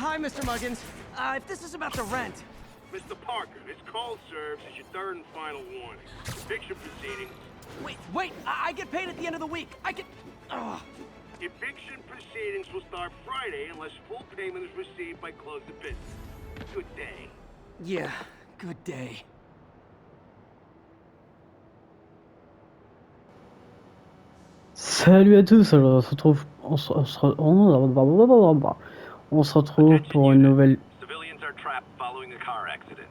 Hi, Mr. Muggins. If this is about the rent... Mr. Parker, this call serves as your third and final warning. Eviction proceedings... Wait, I get paid at the end of the week. I get... Ugh. Eviction proceedings will start Friday unless full payment is received by close of business. Good day. Yeah, good day. Salut à tous, alors on se retrouve pour une nouvelle... Civilians are trapped following a car accident.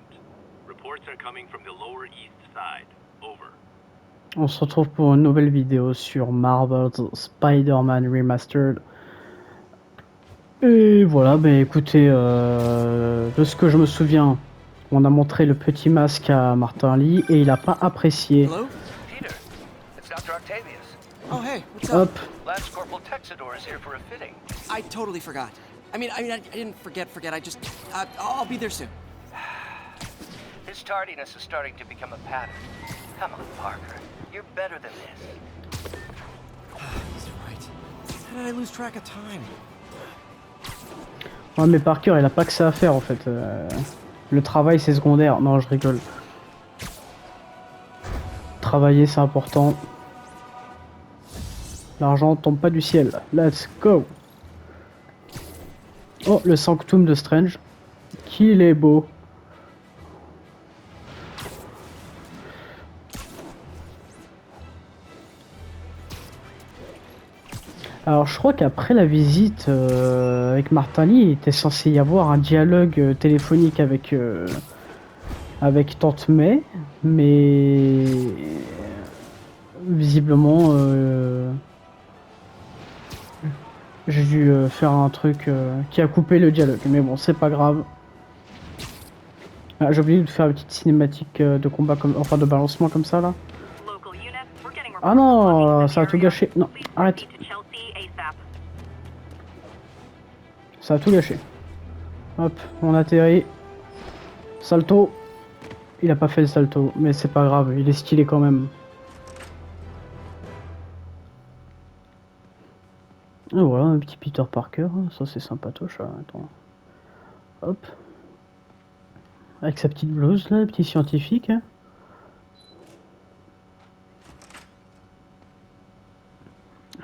Reports are coming from the lower east side. Over. On se retrouve pour une nouvelle vidéo sur Marvel's Spider-Man Remastered. Et voilà, ben écoutez, de ce que je me souviens, on a montré le petit masque à Martin Lee et il a pas apprécié. Hello? Peter, it's Dr. Octavius. Oh, hey, what's up? Hop, Lance Corporal Texador is here for a fitting. I totally forgot. I didn't forget. I just... I'll be there soon. His tardiness is starting to become a pattern. Come on, Parker. You're better than this. He's right. How did I lose track of time? ouais, mais Parker il a pas que ça à faire en fait. Le travail c'est secondaire. Non, je rigole. Travailler c'est important. L'argent tombe pas du ciel. Let's go. Oh, le Sanctum de Strange. Qu'il est beau. Alors je crois qu'après la visite avec Martin Lee, il était censé y avoir un dialogue téléphonique avec Tante May, mais visiblement j'ai dû faire un truc qui a coupé le dialogue, mais bon c'est pas grave. Ah, j'ai oublié de faire une petite cinématique de combat, enfin de balancement comme ça là. Ah non, ça a tout gâché. Non, arrête. Ça a tout gâché. Hop, on atterrit. Salto. Il a pas fait le salto, mais c'est pas grave, il est stylé quand même. Et voilà, un petit Peter Parker, ça c'est sympatoche. Attends. Hop. Avec sa petite blouse là, petit scientifique.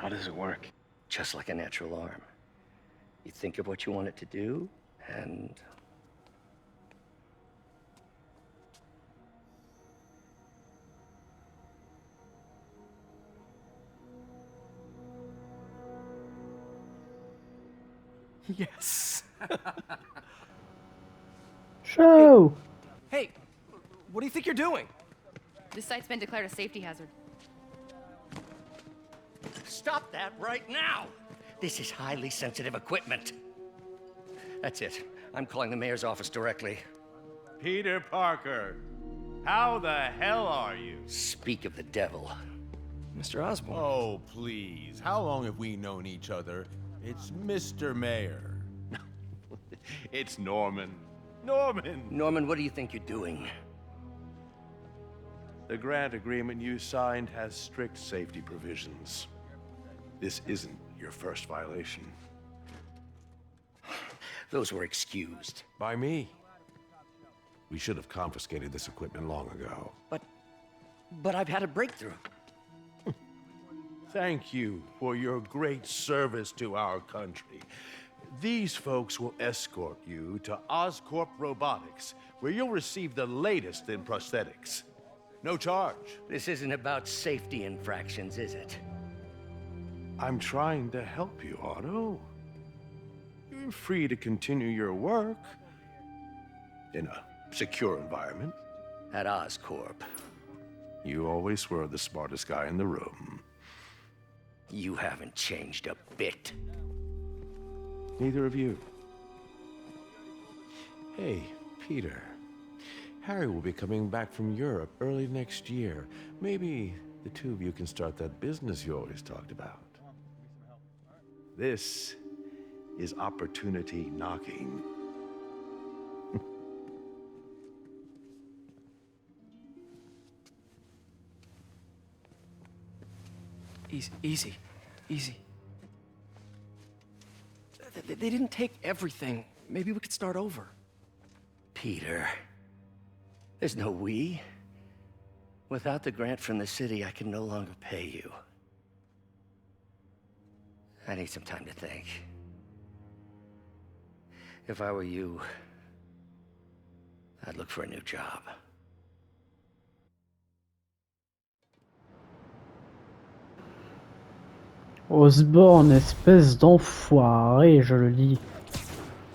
How does it work? Just like a natural arm. You think of what you want it to do, and... Yes. Show! Hey, what do you think you're doing? This site's been declared a safety hazard. Stop that right now! This is highly sensitive equipment. That's it. I'm calling the mayor's office directly. Peter Parker, how the hell are you? Speak of the devil. Mr. Osborn. Oh, please. How long have we known each other? It's Mr. Mayor. It's Norman. Norman! Norman, what do you think you're doing? The grant agreement you signed has strict safety provisions. This isn't your first violation. Those were excused. By me. We should have confiscated this equipment long ago. But I've had a breakthrough. Thank you for your great service to our country. These folks will escort you to Oscorp Robotics, where you'll receive the latest in prosthetics. No charge. This isn't about safety infractions, is it? I'm trying to help you, Otto. You're free to continue your work in a secure environment. At Oscorp. You always were the smartest guy in the room. You haven't changed a bit. Neither of you. Hey, Peter. Harry will be coming back from Europe early next year. Maybe the two of you can start that business you always talked about. This is opportunity knocking. Easy. They didn't take everything. Maybe we could start over. Peter, there's no we. Without the grant from the city, I can no longer pay you. I need some time to think. If I were you, I'd look for a new job. Osborn, espèce d'enfoiré, je le dis.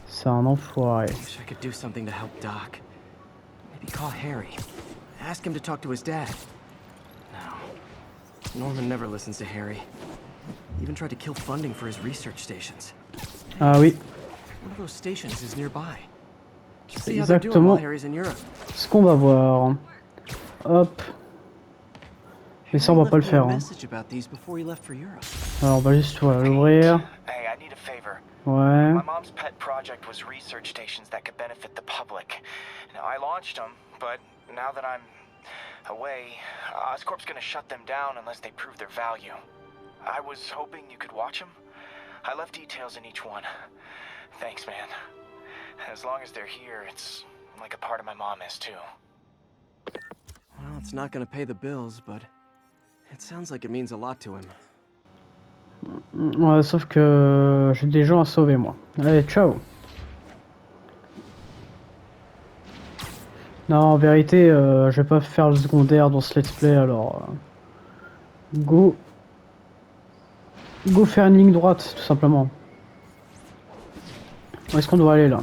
C'est un enfoiré. Wish I could do something to help Doc. Maybe call Harry. Ask him to talk to his dad. No. Norman never listens to Harry. He even tried to kill funding for his research stations. Ah oui, One of those stations is nearby. See how they're doing exactement while Harry's in Europe. ce qu'on va voir. Hop. Mais ça, on va pas le He left me a faire. Hein. message about these before he left for Europe. Alors, on va juste l'ouvrir. Hey, I need a favor. Ouais. My mom's pet project was research stations that could benefit the public. Now, I launched them, but now that I'm away, Oscorp's gonna shut them down unless they prove their value. I was hoping you could watch them. I left details in each one. Thanks, man. As long as they're here, it's like a part of my mom is, too. Well, it's not gonna pay the bills, but it sounds like it means a lot to him. Ouais, sauf que j'ai des gens à sauver, moi. Allez, ciao. Non, en vérité, je vais pas faire le secondaire dans ce let's play, alors... go. Go faire une ligne droite, tout simplement. Où est-ce qu'on doit aller, là?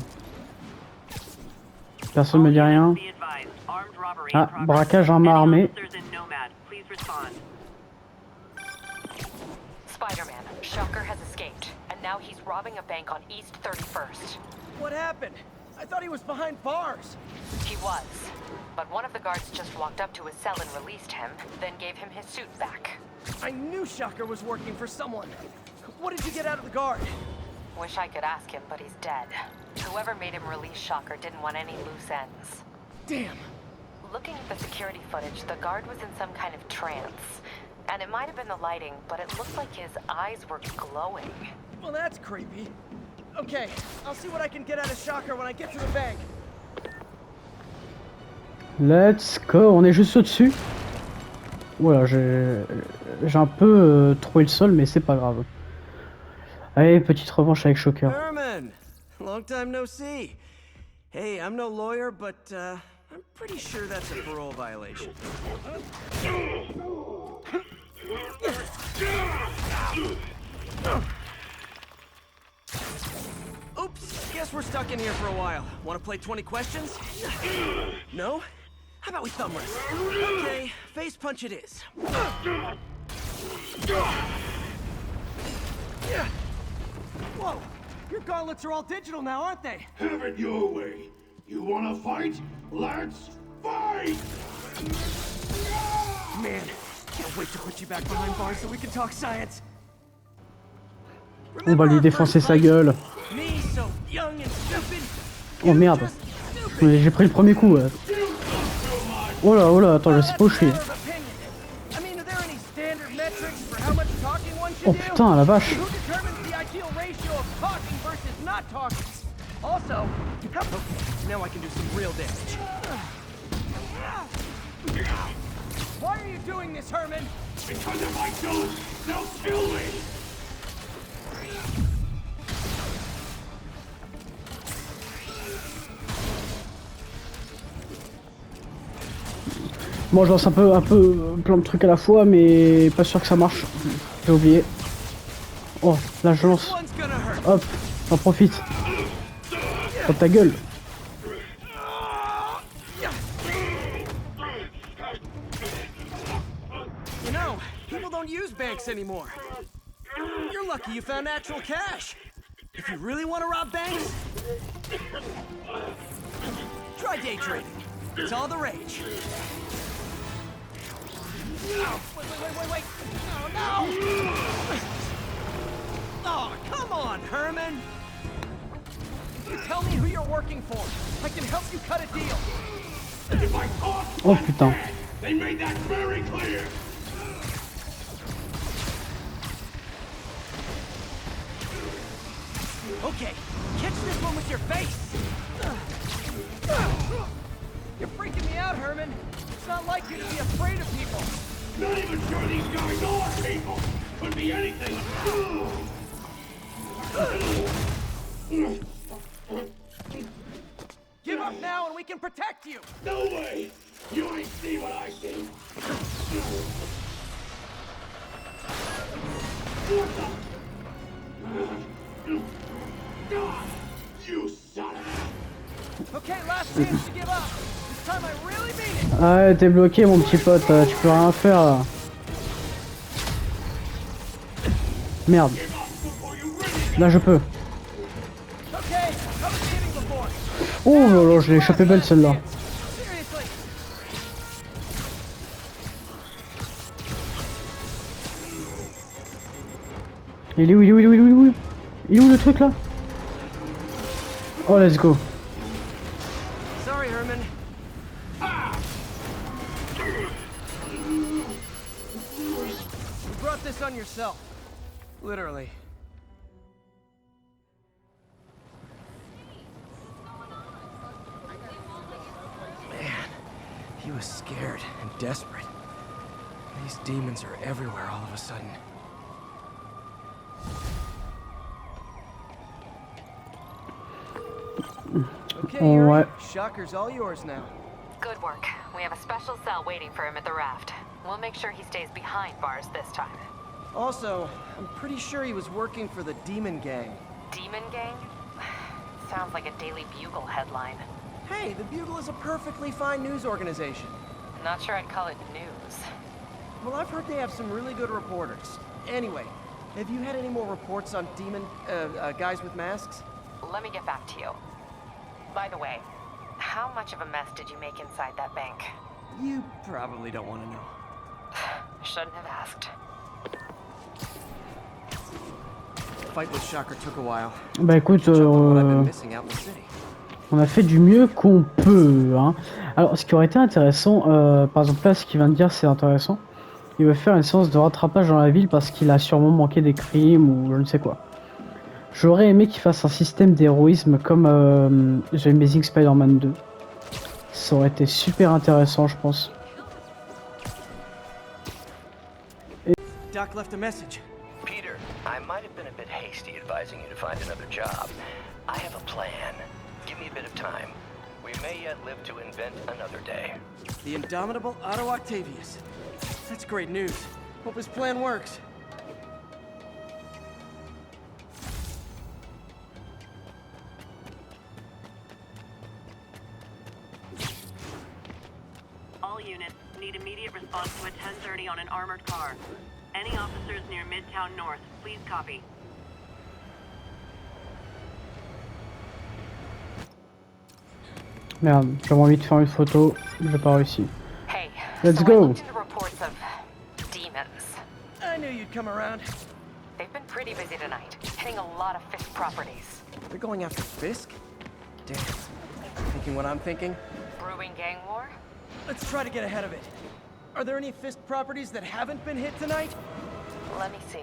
Personne me dit rien. Ah, braquage arme armée. Spider-Man, Shocker has escaped, and now he's robbing a bank on East 31st. What happened? I thought he was behind bars. He was, but one of the guards just walked up to his cell and released him, then gave him his suit back. I knew Shocker was working for someone. What did you get out of the guard? Wish I could ask him, but he's dead. Whoever made him release Shocker didn't want any loose ends. Damn. Looking at the security footage, the guard was in some kind of trance. And it might have been the lighting, but it looked like his eyes were glowing. Well, that's creepy. Okay, I'll see what I can get out of Shocker when I get to the bank. Let's go, on est juste au-dessus. Voilà, j'ai un peu trouvé le sol, mais c'est pas grave. Allez, petite revanche avec Shocker. Herman, long time no see. Hey, I'm no lawyer, but I'm pretty sure that's a parole violation. Oops, guess we're stuck in here for a while. Want to play 20 questions? No? How about we thumb wrestle? Okay, face punch it is. Whoa! Your gauntlets are all digital now, aren't they? Have it your way. You wanna fight? Let's fight! Man, can't wait to put you back behind bars so we can talk science. On va lui défoncer sa gueule. Me, so young and stupid. Oh merde. J'ai pris le premier coup. Oh là, attends, je sais pas où je suis. Oh putain, la vache. Also, now I can do some real damage. Why are you doing this, Herman? Because if I don't, they'll kill me! Bon, je lance un peu plein de trucs à la fois, mais pas sûr que ça marche. J'ai oublié. Oh, là je lance. Hop, j'en profite. Oh ta gueule. You know, people don't use banks anymore. You're lucky you found actual cash. If you really want to rob banks, try day trading. It's all the rage. Wait. Oh, no! Oh, come on, Herman! You tell me who you're working for. I can help you cut a deal. If I talk, Oh putain. they made that very clear! Okay, catch this one with your face! You're freaking me out, Herman. It's not like you to be afraid of people. Not even sure these guys are people. Could be anything. Give up now and we can protect you! No way! You ain't see what I see! You son of a... Okay, last chance to give up. This time I really mean it! Ah, t'es bloqué, mon petit pote, tu peux rien faire là. Merde. Là, je peux. Okay, I was kidding before. Oh là là, je l'ai échappé belle celle-là. Seriously. Il est où, il est où, il est où, il est où? Il est où le truc là? Oh, let's go. Sorry, Herman. You brought this on yourself. Literally. Man, he was scared and desperate. These demons are everywhere all of a sudden. Okay, Yuri. Ouais. Shocker's all yours now. Good work. We have a special cell waiting for him at the raft. We'll make sure he stays behind bars this time. Also, I'm pretty sure he was working for the Demon Gang. Demon Gang? Sounds like a Daily Bugle headline. Hey, the Bugle is a perfectly fine news organization. Not sure I'd call it news. Well, I've heard they have some really good reporters. Anyway, have you had any more reports on demon, guys with masks? Let me get back to you. By the way, how much of a mess did you make inside that bank? You probably don't want to know. Shouldn't have asked. The fight with Shocker took a while. Bah écoute, Check on what I've been missing out in the city. on a fait du mieux qu'on peut. Hein. Alors, ce qui aurait été intéressant, par exemple là, ce qu'il vient de dire, c'est intéressant. Il veut faire une séance de rattrapage dans la ville parce qu'il a sûrement manqué des crimes ou je ne sais quoi. J'aurais aimé qu'il fasse un système d'héroïsme comme The Amazing Spider-Man 2. Ça aurait été super intéressant, je pense. Doc left a message. Peter, I might have been a bit hasty advising you to find another job. I have a plan. Give me a bit of time. We may yet live to invent another day. The indomitable Otto Octavius. That's great news. Hope his plan works. All units need immediate response to a 1030 on an armored car. Any officers near Midtown North, please copy. Merde, j'avais envie de faire une photo, j'ai pas réussi. Hey, Let's so go. I looked into reports of demons. I knew you'd come around. They've been pretty busy tonight, hitting a lot of Fisk properties. They're going after Fisk? Damn. Thinking what I'm thinking? Brewing gang war? Let's try to get ahead of it. Are there any Fisk properties that haven't been hit tonight? Let me see.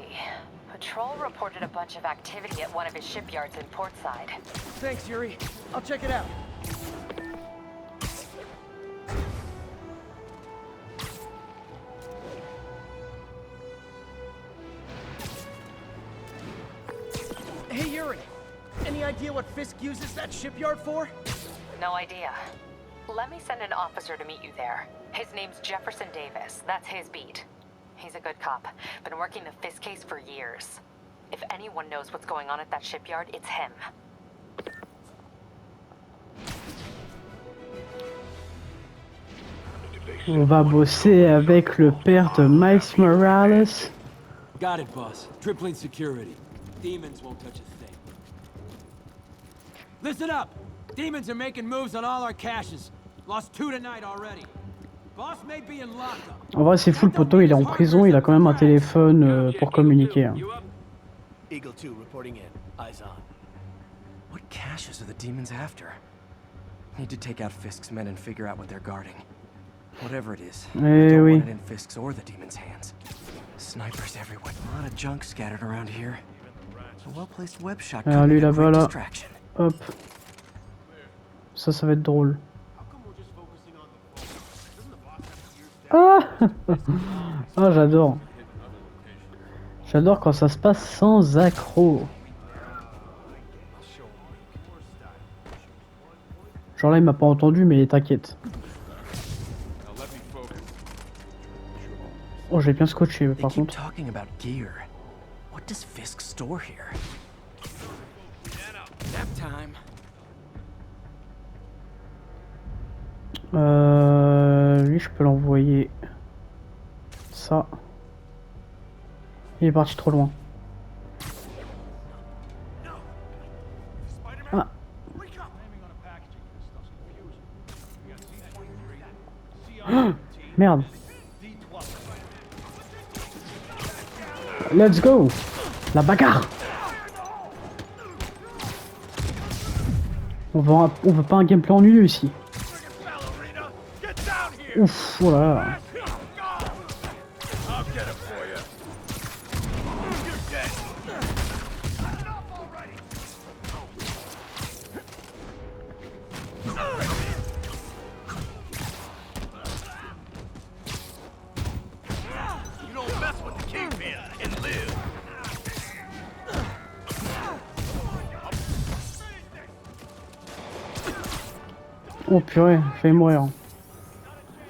Patrol reported a bunch of activity at one of his shipyards in Portside. Thanks, Yuri. I'll check it out. Hey, Yuri. Any idea what Fisk uses that shipyard for? No idea. Let me send an officer to meet you there. His name's Jefferson Davis. That's his beat. He's a good cop. Been working the Fisk case for years. If anyone knows what's going on at that shipyard, it's him. On va bosser avec le père de Miles Morales. Got it, boss. Tripling security. Demons won't touch a thing. Listen up! Demons are making moves on all our caches. Lost 2 tonight already. Boss may be in lockup. En vrai, c'est fou, le poteau, il est en prison, il a quand même un téléphone pour communiquer. Hein. Eagle 2 reporting in. Eyes on. What caches are the demons after? Need to take out Fisk's men and figure out what they're guarding. Whatever it is, I don't oui. want it in Fisk's or the demons' hands. Snipers everywhere. A lot of junk scattered around here. A well-placed web shot Alors could lui make a là-bas great là. distraction. Hop. Ça va être drôle. Ah ah j'adore. J'adore quand ça se passe sans accroc. Genre là il m'a pas entendu mais t'inquiète. Oh j'ai bien scotché They par keep contre. talking about gear. What does Fisk store here? Nap time. Lui je peux l'envoyer. Ça. Il est parti trop loin. Ah. Ah, merde. Let's go. La bagarre. On veut pas un gameplay ennuyeux ici. Ouf, voilà. Oh purée, failli mourir.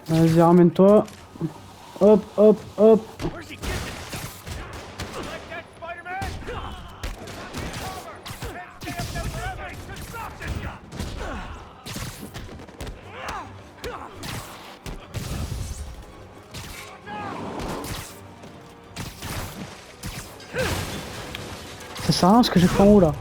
Vas-y, ramène-toi. Hop, hop, hop. Ça sert à rien ce que j'ai fait en haut là.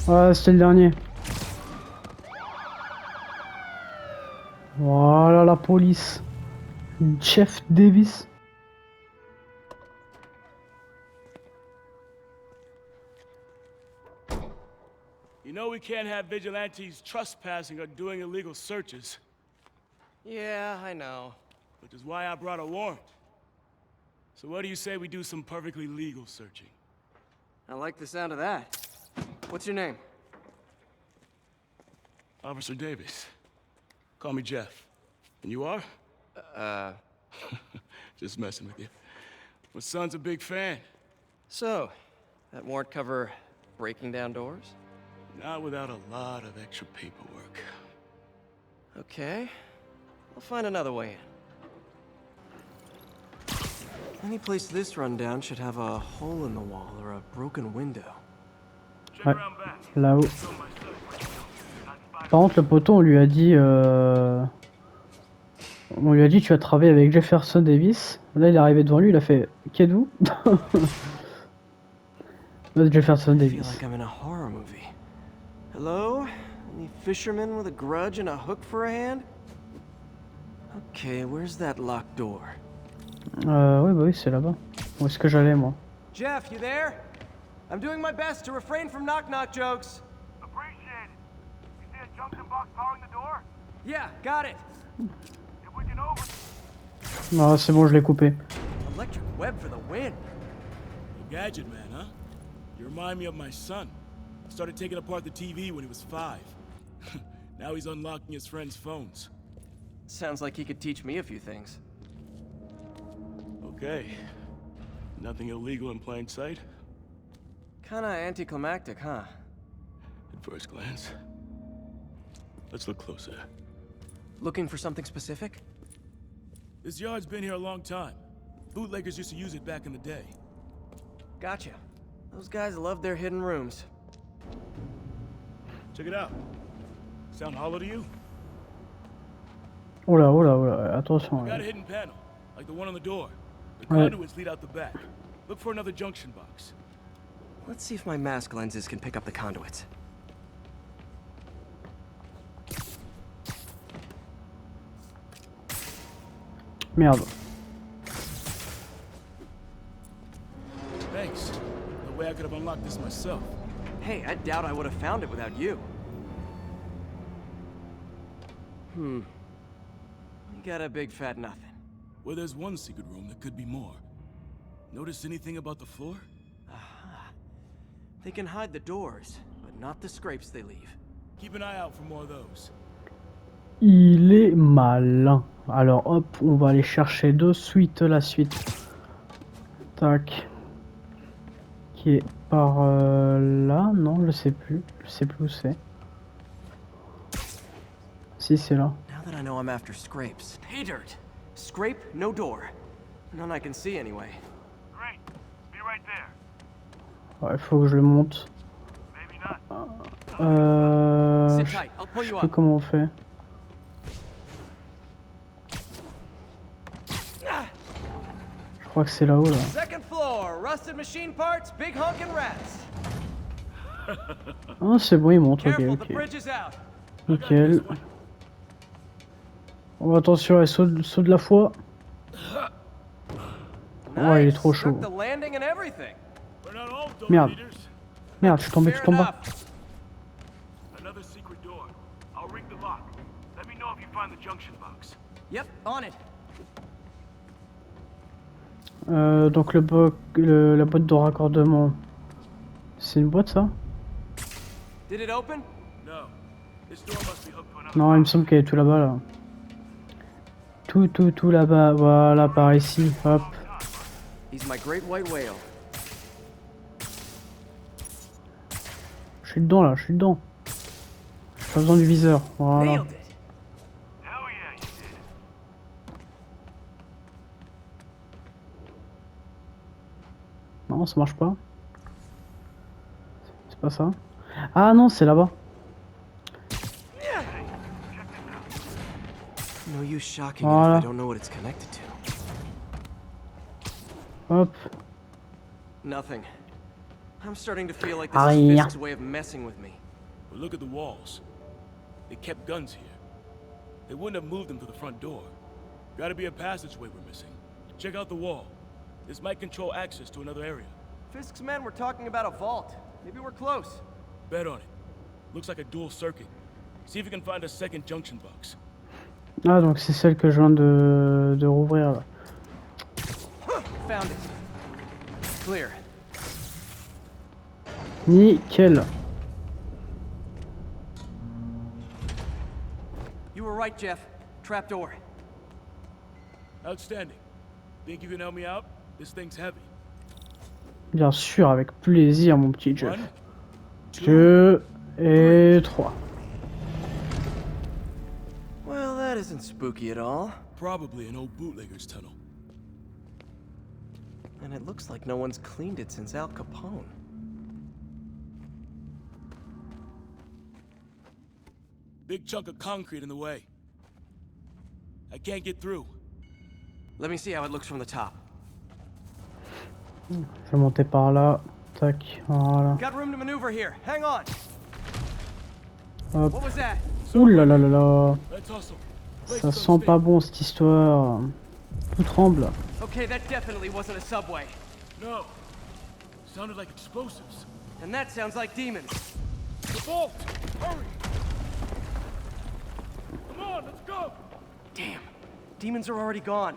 Ouais, c'était le dernier. Voilà la police. Jeff Davis. You know we can't have vigilantes trespassing or doing illegal searches. Yeah, I know. Which is why I brought a warrant. So what do you say we do some perfectly legal searching? I like the sound of that. What's your name? Officer Davis. Call me Jeff. And you are? Just messing with you. My son's a big fan. So, that warrant cover breaking down doors? Not without a lot of extra paperwork. Okay. I'll find another way in. Any place this rundown should have a hole in the wall or a broken window. Ouais, là-haut. Par contre, le poteau, on lui a dit tu vas travailler avec Jefferson Davis. Là, il est arrivé devant lui, il a fait qui êtes-vous? Jefferson I feel Davis. like I'm in a horror movie. Hello? Any fisherman with a grudge and a hook for a hand? Okay, where's that locked door? Oui, bah oui, c'est là-bas. Où est-ce que j'allais, moi? Jeff, you there? I'm doing my best to refrain from knock-knock jokes. Appreciate it. You see a junction box powering the door? Yeah, got it. If we can over... Ah, c'est bon, je l'ai coupé. Electric web for the win. A gadget man, huh? You remind me of my son. Started taking apart the TV when he was 5. Now he's unlocking his friends' phones. Sounds like he could teach me a few things. Okay. Nothing illegal in plain sight? Kinda anticlimactic, huh? At first glance. Let's look closer. Looking for something specific? This yard's been here a long time. Bootleggers used to use it back in the day. Gotcha. Those guys love their hidden rooms. Check it out. Sound hollow to you? Oh là, oh là, oh là, attention. Got a hidden panel, like the one on the door. The Ouais. conduits lead out the back. Look for another junction box. Let's see if my mask lenses can pick up the conduits. Merde. Thanks. No way I could have unlocked this myself. Hey, I doubt I would have found it without you. You got a big fat nothing. Well, there's one secret room that could be more. Notice anything about the floor? They can hide the doors, but not the scrapes they leave. Keep an eye out for more of those. Il est malin. Alors hop, on va aller chercher de suite la suite. Tac. Qui est par là? Non, je sais plus. Je sais plus où c'est. Si, c'est là. Now that I know I'm after scrapes. Pay dirt! Scrape, no door. None I can see anyway. Great. Be right there. Ouais, faut que je le monte. Maybe not. Sit Je tight, I'll pull sais you plus up. comment on fait. Je crois que c'est là-haut là. Second floor, rusted machine parts, big honkin' rats. Ah, c'est bon, il monte. Ok, Careful, the ok. bridge is out. Nickel. Oh, attention, saut de la foi. Oh, il est trop chaud. Stuck the landing and everything. We're not all door Merde. leaders. Merde, je suis tombé Fair tout en bas. enough. Another secret door. I'll rig the lock. Let me know if you find the junction box. Yep, on it. Donc la boîte de raccordement. C'est une boîte ça? Did it open? No. This door must be hooked to another. Non, il me semble qu'elle est tout là-bas là. Tout là-bas. Voilà, par ici. Hop. He's my great white whale. Je suis dedans là, je suis dedans. J'ai pas besoin du viseur. Voilà. Nailed it. Hell yeah, you did. Non, ça marche pas. C'est pas ça. Ah non, c'est là-bas. No use shocking it Voilà. if I don't know what it's connected to. Hop. Nothing. I'm starting to feel like this Rien. is Fisk's way of messing with me. But look at the walls. They kept guns here. They wouldn't have moved them to the front door. Gotta be a passageway we're missing. Check out the wall. This might control access to another area. Fisk's men were talking about a vault. Maybe we're close. Bet on it. Looks like a dual circuit. See if you can find a second junction box. Ah, donc c'est celle que je viens de rouvrir là. Found it. Clear. Nickel. You were right, Jeff. Trapdoor. Outstanding. Think you can help me out? This thing's heavy. Bien sûr, avec plaisir, mon petit Jeff. 1, 2 et 3. Well, that isn't spooky at all. Probably an old bootlegger's tunnel. And it looks like no one's cleaned it since Al Capone. Big chunk of concrete in the way. I can't get through. Let me see how it looks from the top. Je vais monter par là. Tac, voilà. Got room to maneuver here. Hang on. Hop. What was that? Ouh là là là là. Let's hustle. Ça sent pas bon cette histoire. Tout tremble. Okay, that definitely wasn't a subway. No. Sounded like explosives. And that sounds like demons. The vault! Hurry! Come on, let's go! Damn. Demons are already gone.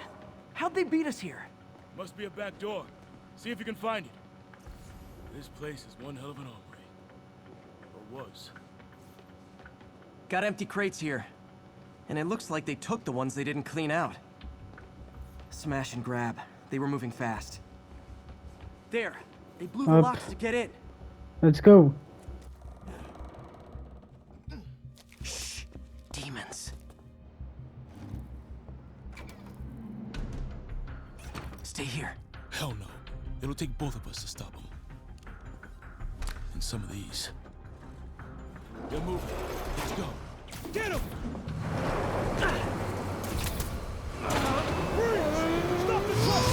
How'd they beat us here? Must be a back door. See if you can find it. This place is one hell of an armory. Or was. Got empty crates here. And it looks like they took the ones they didn't clean out. Smash and grab. They were moving fast. There. They blew the Hop. locks to get in. Let's go. Shh. Demons. Stay here. Hell no. It'll take both of us to stop them. And some of these. They're moving. Let's go. Get them! Stop the truck!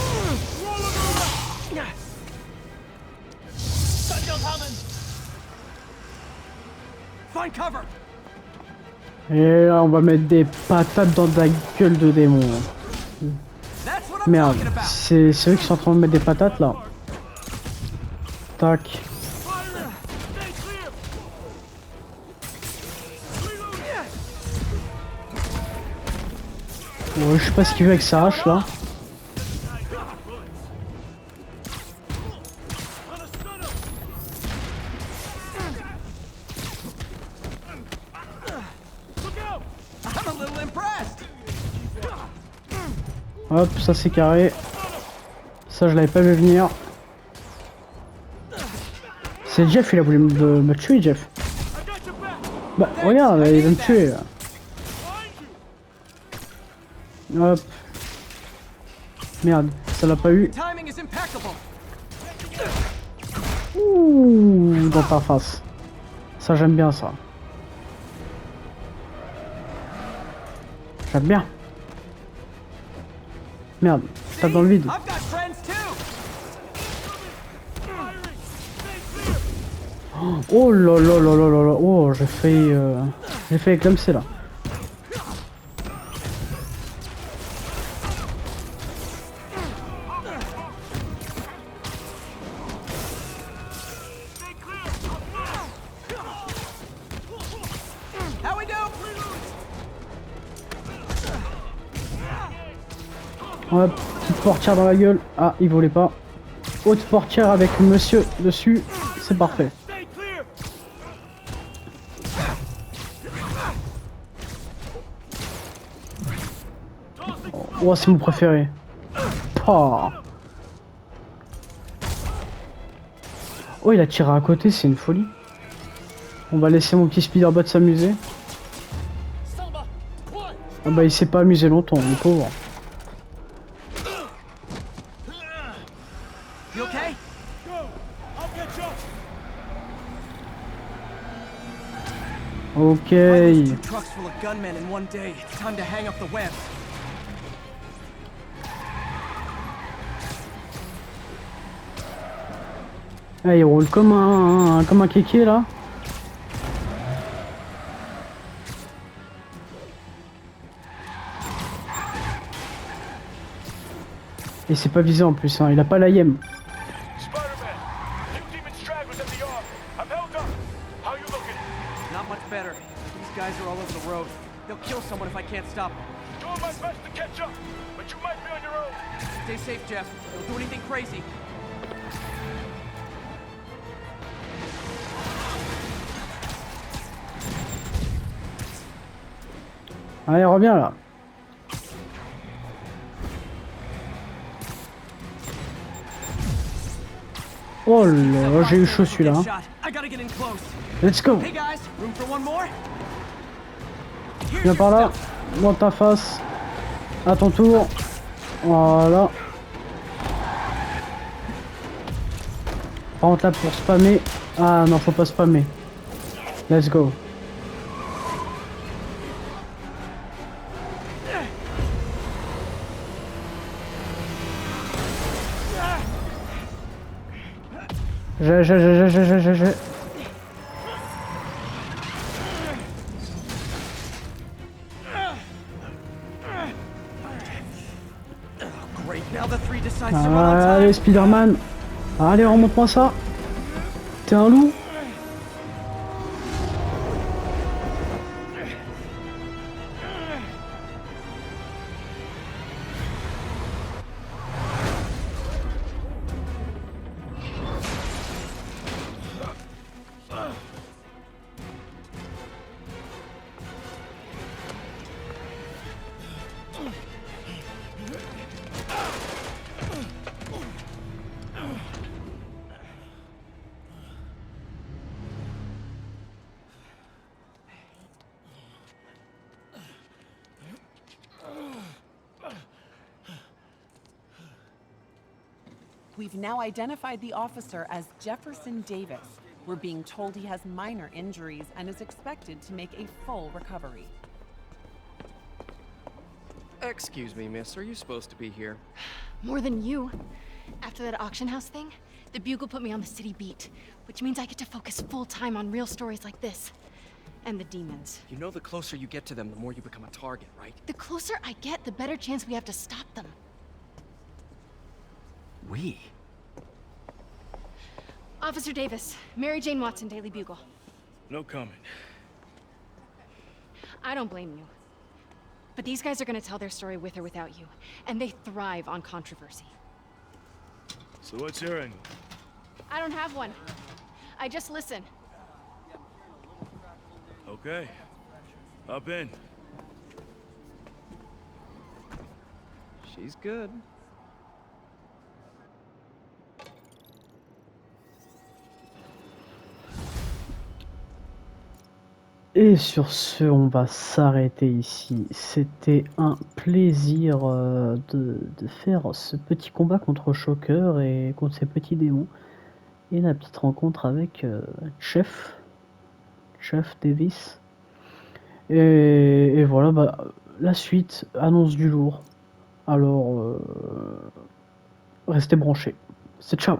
Roll them around! Find cover! Et là, on va mettre des patates dans ta gueule de démon. That's what I'm Merde, talking about. c'est eux qui sont en train de mettre des patates là. Tac. Ouais, je sais pas ce qu'il veut avec sa hache là. I'm a little impressed. Hop, ça c'est carré. Ça je l'avais pas vu venir. C'est Jeff, il a voulu me tuer, Jeff. Bah regarde, il va me tuer. Hop. Merde, ça l'a pas eu. Timing is impeccable. Ouh, dans ta face. Ça j'aime bien ça. J'aime bien. Merde, tape dans le vide. I've got friends too. Oh là là là là là là. Oh, j'ai fait éclamer là. How we do? Hop, petite portière dans la gueule. Ah, il volait pas. Haute portière avec monsieur dessus. C'est parfait. Oh, c'est mon préféré. Oh. Oh, il a tiré à côté, c'est une folie. On va laisser mon petit Spider-Bot s'amuser. Ah bah il s'est pas amusé longtemps, le pauvre. You okay? Ok. Two trucks full of gunmen in one day. It's time to hang up the web. Ah, il roule comme un kéké là. Et c'est pas visé en plus, hein. Il a pas la yem. Not much better. These guys are all over the road. They'll kill someone if I can't stop them. Doing my best to catch up, but you might be on your own. Stay safe, Jeff. Don't do anything crazy. Allez, reviens là. Oh là, j'ai eu chaud celui-là. Hein. I gotta get in close. Let's go. Hey guys, room for one more? Viens par là, dans ta face. À ton tour. Voilà. Par contre là pour spammer. Ah non, faut pas spammer. Let's go. J'ai. Great, now the three decides to run on time. Allez, Spider-Man. Allez, remonte-moi ça. T'es un loup. We've now identified the officer as Jefferson Davis. We're being told he has minor injuries and is expected to make a full recovery. Excuse me, miss. Are you supposed to be here? More than you. After that auction house thing, the Bugle put me on the city beat, which means I get to focus full time on real stories like this. And the demons. You know the closer you get to them, the more you become a target, right? The closer I get, the better chance we have to stop them. We? Officer Davis, Mary Jane Watson, Daily Bugle. No comment. I don't blame you. But these guys are gonna tell their story with or without you, and they thrive on controversy. So what's your angle? I don't have one. I just listen. Okay. Hop in. She's good. Et sur ce, on va s'arrêter ici. C'était un plaisir de faire ce petit combat contre Shocker et contre ces petits démons. Et la petite rencontre avec Chef Davis. Et voilà, bah, la suite annonce du lourd. Alors, restez branchés. C'est ciao.